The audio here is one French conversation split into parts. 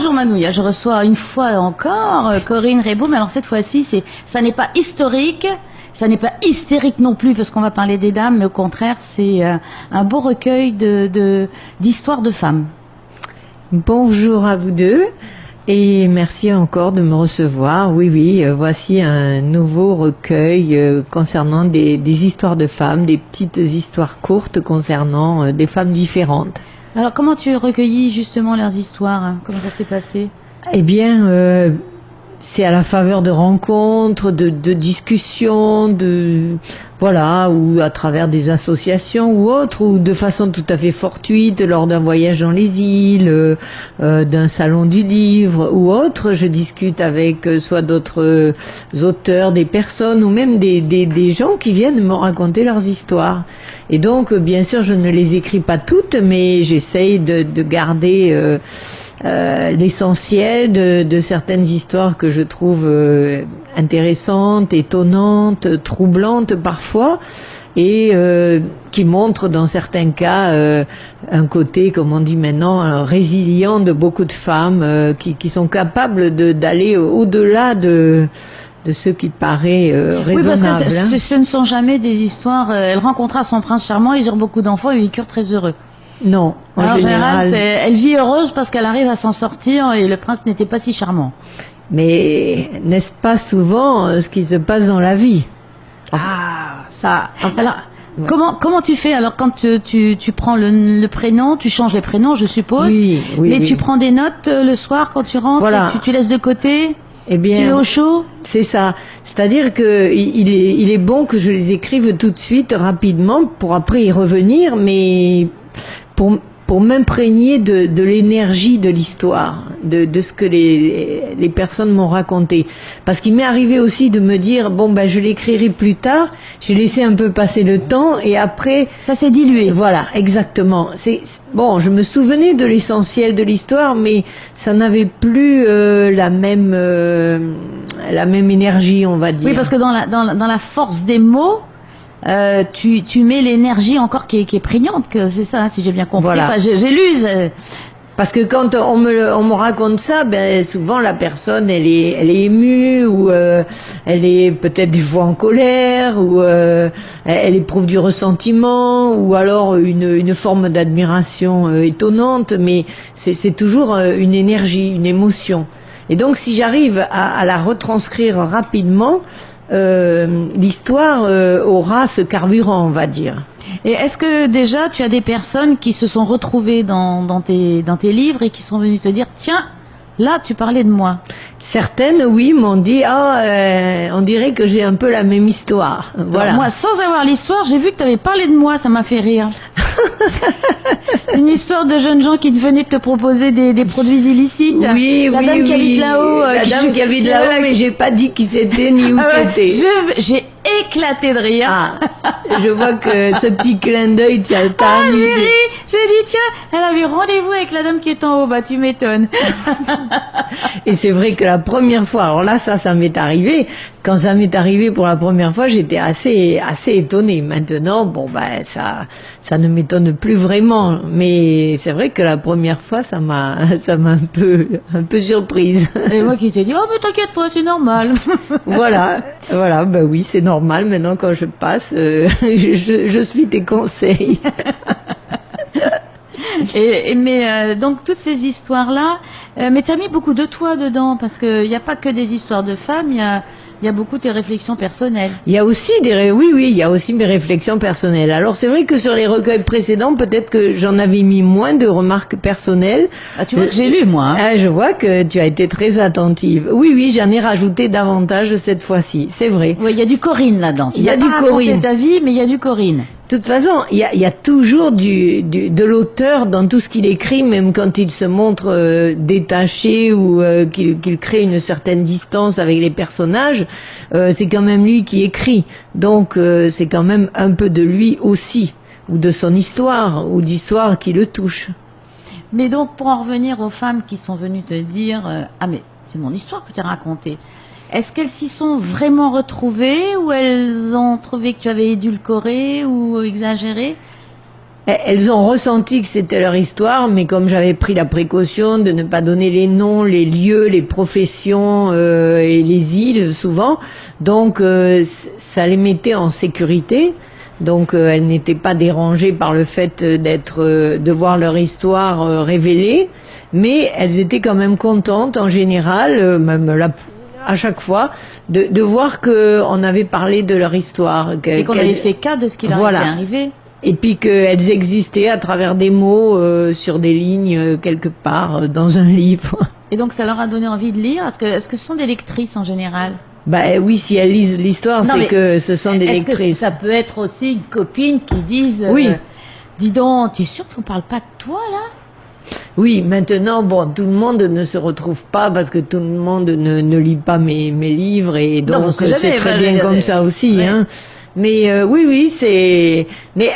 Bonjour Manouia, je reçois une fois encore Corinne Rebaud, mais alors cette fois-ci, ça n'est pas historique, ça n'est pas hystérique non plus parce qu'on va parler des dames, mais au contraire, c'est un beau recueil d'histoires de femmes. Bonjour à vous deux et merci encore de me recevoir. Oui, voici un nouveau recueil concernant des histoires de femmes, des petites histoires courtes concernant des femmes différentes. Alors comment tu as recueilli justement leurs histoires, hein? Comment ça s'est passé? Eh bien, c'est à la faveur de rencontres, de discussions, voilà, ou à travers des associations ou autres, ou de façon tout à fait fortuite lors d'un voyage dans les îles, d'un salon du livre ou autre. Je discute avec soit d'autres auteurs, des personnes ou même des gens qui viennent me raconter leurs histoires. Et donc, bien sûr, je ne les écris pas toutes, mais j'essaye de garder l'essentiel de certaines histoires que je trouve intéressantes, étonnantes, troublantes parfois, et qui montrent dans certains cas un côté, comme on dit maintenant, résilient de beaucoup de femmes qui sont capables d'aller au-delà de ce qui paraît raisonnable. Oui, parce que ce ne sont jamais des histoires. Elle rencontra son prince charmant, ils eurent beaucoup d'enfants et ils curent très heureux. Non, en général, elle vit heureuse parce qu'elle arrive à s'en sortir et le prince n'était pas si charmant. Mais n'est-ce pas souvent ce qui se passe dans la vie? Alors, comment tu fais alors quand tu prends le prénom, tu changes les prénoms, je suppose. Oui, mais tu prends des notes le soir quand tu rentres, voilà. Tu laisses de côté. Eh bien, tu es au chaud. C'est ça. C'est-à-dire que il est bon que je les écrive tout de suite, rapidement, pour après y revenir, mais pour m'imprégner de l'énergie de l'histoire, de ce que les personnes m'ont raconté. Parce qu'il m'est arrivé aussi de me dire, bon, ben, je l'écrirai plus tard, j'ai laissé un peu passer le temps, et après... Ça s'est dilué. Voilà, exactement. Bon, je me souvenais de l'essentiel de l'histoire, mais ça n'avait plus la même énergie, on va dire. Oui, parce que dans la force des mots, tu mets l'énergie encore qui est prégnante, c'est ça, hein, si j'ai bien compris. Voilà. Enfin, j'ai lu. Parce que quand on me raconte ça, ben souvent la personne elle est émue ou elle est peut-être des fois en colère ou elle éprouve du ressentiment ou alors une forme d'admiration étonnante, mais c'est toujours une énergie, une émotion. Et donc si j'arrive à la retranscrire rapidement, l'histoire aura ce carburant, on va dire. Et est-ce que déjà tu as des personnes qui se sont retrouvées dans tes livres et qui sont venues te dire tiens, là tu parlais de moi? Certaines, oui, m'ont dit on dirait que j'ai un peu la même histoire. Voilà. Alors, moi, sans avoir l'histoire, j'ai vu que tu avais parlé de moi, ça m'a fait rire. Une histoire de jeunes gens qui venaient te proposer des produits illicites. Oui, la dame qui habite là-haut. La dame qui habite là-haut, mais j'ai pas dit qui c'était ni où c'était. J'ai éclaté de rire. Je vois que ce petit clin d'œil t'a amusé. J'ai dit tiens, elle avait rendez-vous avec la dame qui est en haut, bah tu m'étonnes. Et c'est vrai que la première fois, alors là ça m'est arrivé. Quand ça m'est arrivé pour la première fois, j'étais assez étonnée. Maintenant, bon ben ça ne m'étonne plus vraiment, mais c'est vrai que la première fois, ça m'a un peu surprise. Et moi qui t'ai dit oh mais t'inquiète pas, c'est normal. Voilà, ben oui, c'est normal. Maintenant quand je passe, je suis tes conseils. Donc toutes ces histoires-là, mais t'as mis beaucoup de toi dedans parce qu'il n'y a pas que des histoires de femmes, il y a beaucoup tes réflexions personnelles. Il y a aussi il y a aussi mes réflexions personnelles. Alors c'est vrai que sur les recueils précédents, peut-être que j'en avais mis moins de remarques personnelles. Ah, tu vois que j'ai lu moi. Hein. Je vois que tu as été très attentive. Oui, j'en ai rajouté davantage cette fois-ci. C'est vrai. Oui, il y a du Corinne là-dedans. Il y a du Corinne. Ta vie, mais il y a du Corinne. De toute façon, il y a toujours de l'auteur dans tout ce qu'il écrit, même quand il se montre détaché ou qu'il crée une certaine distance avec les personnages, c'est quand même lui qui écrit. Donc c'est quand même un peu de lui aussi, ou de son histoire, ou d'histoire qui le touche. Mais donc pour en revenir aux femmes qui sont venues te dire ah mais c'est mon histoire que tu as racontée. Est-ce qu'elles s'y sont vraiment retrouvées ou elles ont trouvé que tu avais édulcoré ou exagéré? elles ont ressenti que c'était leur histoire, mais comme j'avais pris la précaution de ne pas donner les noms, les lieux, les professions et les îles souvent, donc ça les mettait en sécurité. Donc elles n'étaient pas dérangées par le fait de voir leur histoire révélée, mais elles étaient quand même contentes en général, à chaque fois, de voir qu'on avait parlé de leur histoire. Et qu'on avait fait cas de ce qui leur était arrivé. Et puis qu'elles existaient à travers des mots sur des lignes quelque part dans un livre. Et donc ça leur a donné envie de lire. Est-ce que ce sont des lectrices en général? Bah oui, si elles lisent l'histoire, c'est que ce sont des lectrices. Est-ce que ça peut être aussi une copine qui dise oui. Dis donc, t'es sûr qu'on parle pas de toi là? Oui, maintenant, bon, tout le monde ne se retrouve pas parce que tout le monde ne lit pas mes livres et donc c'est très bien comme ça aussi, ouais. Hein. Mais oui, mais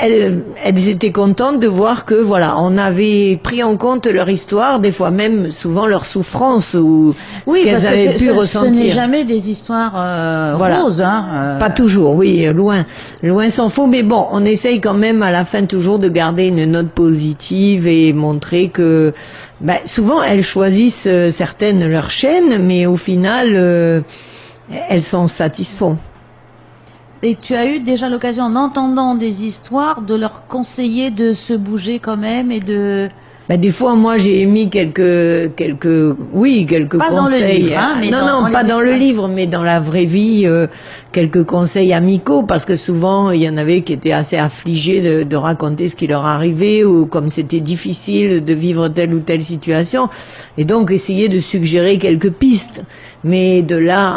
elles étaient contentes de voir que voilà, on avait pris en compte leur histoire, des fois même souvent leur souffrance ou ce qu'elles avaient pu ressentir. Ce n'est jamais des histoires roses, hein. Pas toujours, oui, loin s'en faut. Mais bon, on essaye quand même à la fin toujours de garder une note positive et montrer que souvent elles choisissent certaines leur chaîne, mais au final elles s'en satisfont. Et tu as eu déjà l'occasion, en entendant des histoires, de leur conseiller de se bouger quand même et de... Des fois, moi, j'ai émis quelques conseils. Dans le livre, hein, mais pas dans le livre, mais dans la vraie vie, quelques conseils amicaux, parce que souvent, il y en avait qui étaient assez affligés de raconter ce qui leur arrivait, ou comme c'était difficile de vivre telle ou telle situation, et donc essayer de suggérer quelques pistes. Mais de là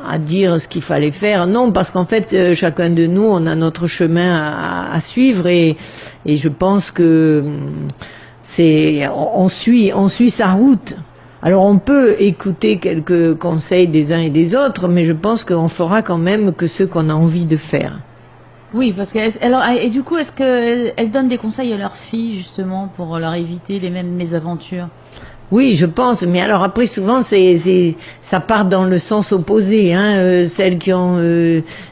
à dire ce qu'il fallait faire, non, parce qu'en fait, chacun de nous, on a notre chemin à suivre, et je pense que on suit sa route. Alors on peut écouter quelques conseils des uns et des autres, mais je pense qu'on fera quand même que ce qu'on a envie de faire. Oui, parce que alors et du coup, est-ce qu'elle donne des conseils à leurs filles justement pour leur éviter les mêmes mésaventures? Oui, je pense, mais alors après souvent ça part dans le sens opposé, hein. Celles qui ont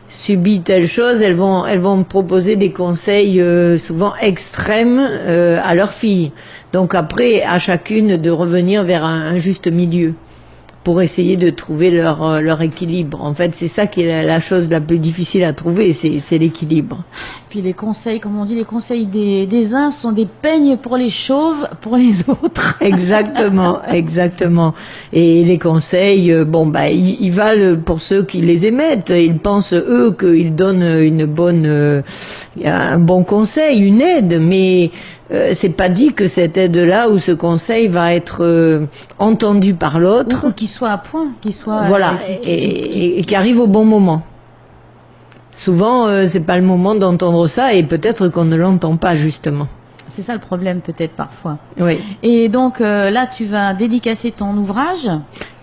subi telle chose, elles vont me proposer des conseils souvent extrêmes à leurs filles. Donc après, à chacune de revenir vers un juste milieu pour essayer de trouver leur équilibre. En fait, c'est ça qui est la chose la plus difficile à trouver, c'est l'équilibre. Puis les conseils, comme on dit, les conseils des uns sont des peignes pour les chauves, pour les autres. Exactement, exactement. Et les conseils, ils valent pour ceux qui les émettent. Ils pensent, eux, qu'ils donnent un bon conseil, une aide, mais c'est pas dit que cette aide-là ou ce conseil va être entendu par l'autre. Ou qu'il soit à point, qu'il soit... Voilà, et qui arrive au bon moment. Souvent, c'est pas le moment d'entendre ça, et peut-être qu'on ne l'entend pas, justement. C'est ça le problème, peut-être, parfois. Oui. Et donc, là, tu vas dédicacer ton ouvrage.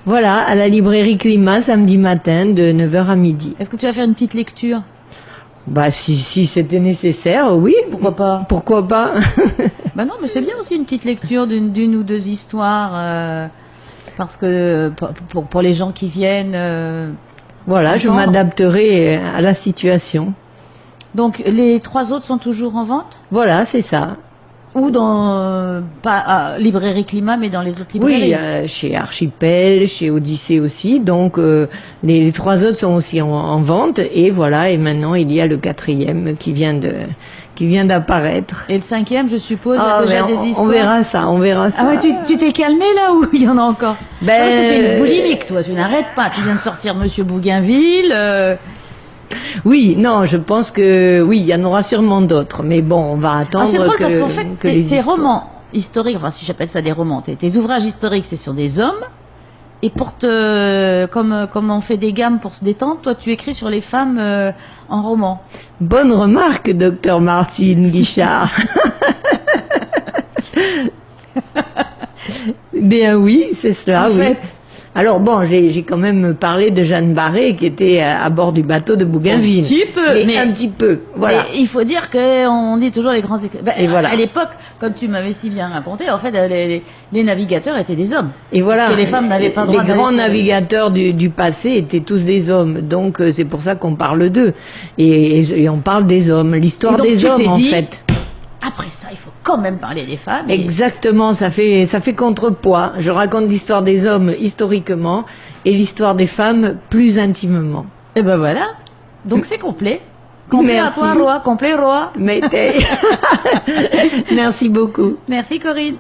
Voilà, à la librairie Climat, samedi matin, de 9h à midi. Est-ce que tu vas faire une petite lecture? Si c'était nécessaire, oui. Pourquoi pas? Pourquoi pas? Non, mais c'est bien aussi une petite lecture d'une ou deux histoires, parce que pour les gens qui viennent... Voilà, je m'adapterai à la situation. Donc, les 3 autres sont toujours en vente? Voilà, c'est ça. Ou dans, pas Librairie Climat, mais dans les autres librairies? Oui, chez Archipel, chez Odyssée aussi. Donc, les 3 autres sont aussi en vente. Et voilà, et maintenant, il y a le 4e qui vient d'apparaître. Et le 5e, je suppose, il y a déjà des histoires. On verra ça. Ah ouais, tu t'es calmé là ou il y en a encore? Parce que t'es une boulimique, toi, tu n'arrêtes pas. Tu viens de sortir Monsieur Bougainville. Oui, non, je pense que oui, il y en aura sûrement d'autres, mais bon, on va attendre. C'est drôle parce qu'en fait, tes romans historiques, enfin si j'appelle ça des romans, tes ouvrages historiques, c'est sur des hommes, et comme on fait des gammes pour se détendre, toi tu écris sur les femmes en roman. Bonne remarque, docteur Martine Guichard. Bien oui, c'est cela, oui. Fait, alors bon, j'ai quand même parlé de Jeanne Barré qui était à bord du bateau de Bougainville. Un petit peu, mais un petit peu, voilà. Il faut dire qu'on dit toujours les grands écrivains. Et voilà. À l'époque, comme tu m'avais si bien raconté, en fait, les navigateurs étaient des hommes. Et voilà. Parce que les femmes n'avaient pas le droit. Les grands navigateurs du passé étaient tous des hommes. Donc c'est pour ça qu'on parle d'eux. Et on parle des hommes. L'histoire des hommes, en fait. après ça, il faut quand même parler des femmes. Exactement, ça fait contrepoids. Je raconte l'histoire des hommes historiquement et l'histoire des femmes plus intimement. Et ben voilà. Donc c'est complet. Complet Merci. à toi, Roi. Complet, Roi. Merci beaucoup. Merci, Corinne.